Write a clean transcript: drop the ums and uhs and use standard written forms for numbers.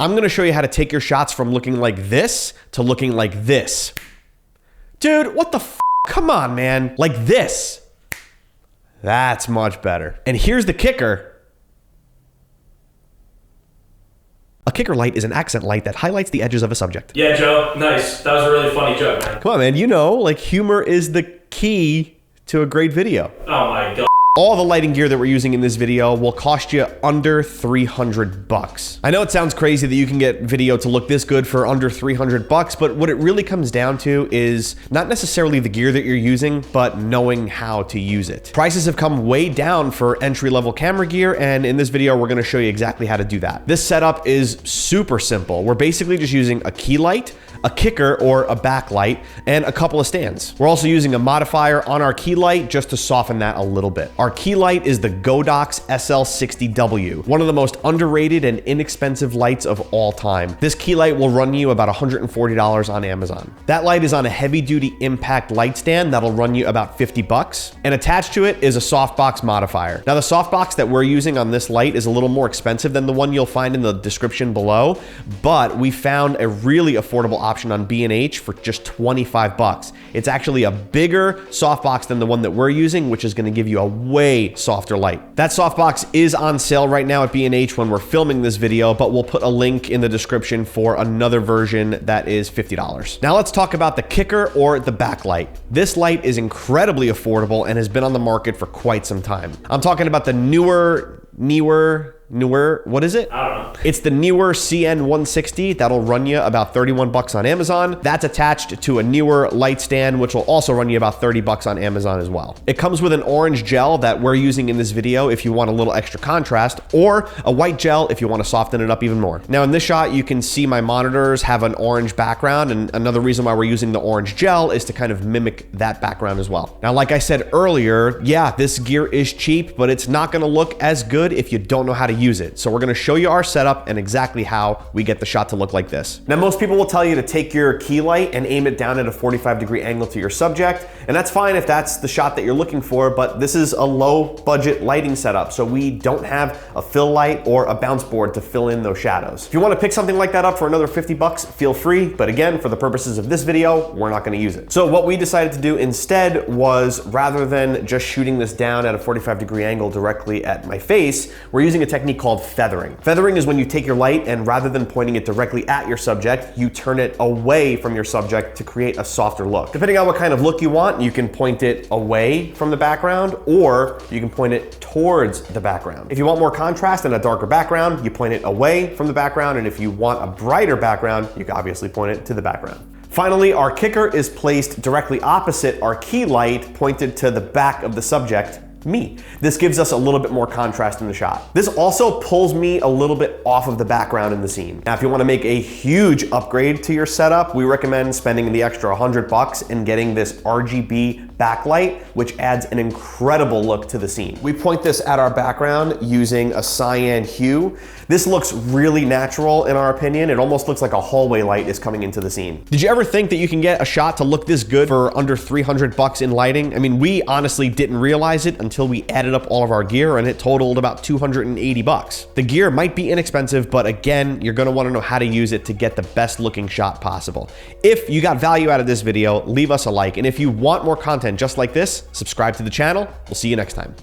I'm gonna show you how to take your shots from looking like this to looking like this. Dude, what the f? Come on, man. Like this. That's much better. And here's the kicker. A kicker light is an accent light that highlights the edges of a subject. Yeah, Joe. Nice. That was a really funny joke, man. Come on, man. You know, like humor is the key to a great video. Oh my God. All the lighting gear that we're using in this video will cost you under 300 bucks. I know it sounds crazy that you can get video to look this good for under 300 bucks, but what it really comes down to is not necessarily the gear that you're using, but knowing how to use it. Prices have come way down for entry-level camera gear, and in this video, we're gonna show you exactly how to do that. This setup is super simple. We're basically just using a key light, a kicker or a backlight, and a couple of stands. We're also using a modifier on our key light just to soften that a little bit. Our key light is the Godox SL60W, one of the most underrated and inexpensive lights of all time. This key light will run you about $140 on Amazon. That light is on a heavy-duty impact light stand that'll run you about 50 bucks, and attached to it is a softbox modifier. Now, the softbox that we're using on this light is a little more expensive than the one you'll find in the description below, but we found a really affordable option on B&H for just 25 bucks. It's actually a bigger softbox than the one that we're using, which is going to give you a way softer light. That softbox is on sale right now at B&H when we're filming this video, but we'll put a link in the description for another version that is $50. Now let's talk about the kicker or the backlight. This light is incredibly affordable and has been on the market for quite some time. I'm talking about the newer, what is it? I don't know. It's the newer CN160 that'll run you about 31 bucks on Amazon. That's attached to a newer light stand, which will also run you about 30 bucks on Amazon as well. It comes with an orange gel that we're using in this video if you want a little extra contrast, or a white gel if you want to soften it up even more. Now in this shot, you can see my monitors have an orange background, and another reason why we're using the orange gel is to kind of mimic that background as well. Now, like I said earlier, yeah, this gear is cheap, but it's not gonna look as good if you don't know how to use it. So we're gonna show you our setup and exactly how we get the shot to look like this. Now, most people will tell you to take your key light and aim it down at a 45-degree angle to your subject, and that's fine if that's the shot that you're looking for, but this is a low budget lighting setup, so we don't have a fill light or a bounce board to fill in those shadows. If you wanna pick something like that up for another 50 bucks, feel free, but again, for the purposes of this video, we're not gonna use it. So what we decided to do instead was, rather than just shooting this down at a 45-degree angle directly at my face, we're using a technique called feathering. Feathering is when you take your light and rather than pointing it directly at your subject, you turn it away from your subject to create a softer look. Depending on what kind of look you want, you can point it away from the background or you can point it towards the background. If you want more contrast and a darker background, you point it away from the background, and if you want a brighter background, you can obviously point it to the background. Finally, our kicker is placed directly opposite our key light, pointed to the back of the subject, me. This gives us a little bit more contrast in the shot. This also pulls me a little bit off of the background in the scene. Now, if you want to make a huge upgrade to your setup, we recommend spending the extra 100 bucks and getting this RGB backlight, which adds an incredible look to the scene. We point this at our background using a cyan hue. This looks really natural in our opinion. It almost looks like a hallway light is coming into the scene. Did you ever think that you can get a shot to look this good for under 300 bucks in lighting? I mean, we honestly didn't realize it until we added up all of our gear, and it totaled about 280 bucks. The gear might be inexpensive, but again, you're gonna wanna know how to use it to get the best looking shot possible. If you got value out of this video, leave us a like, and if you want more content just like this, subscribe to the channel. We'll see you next time.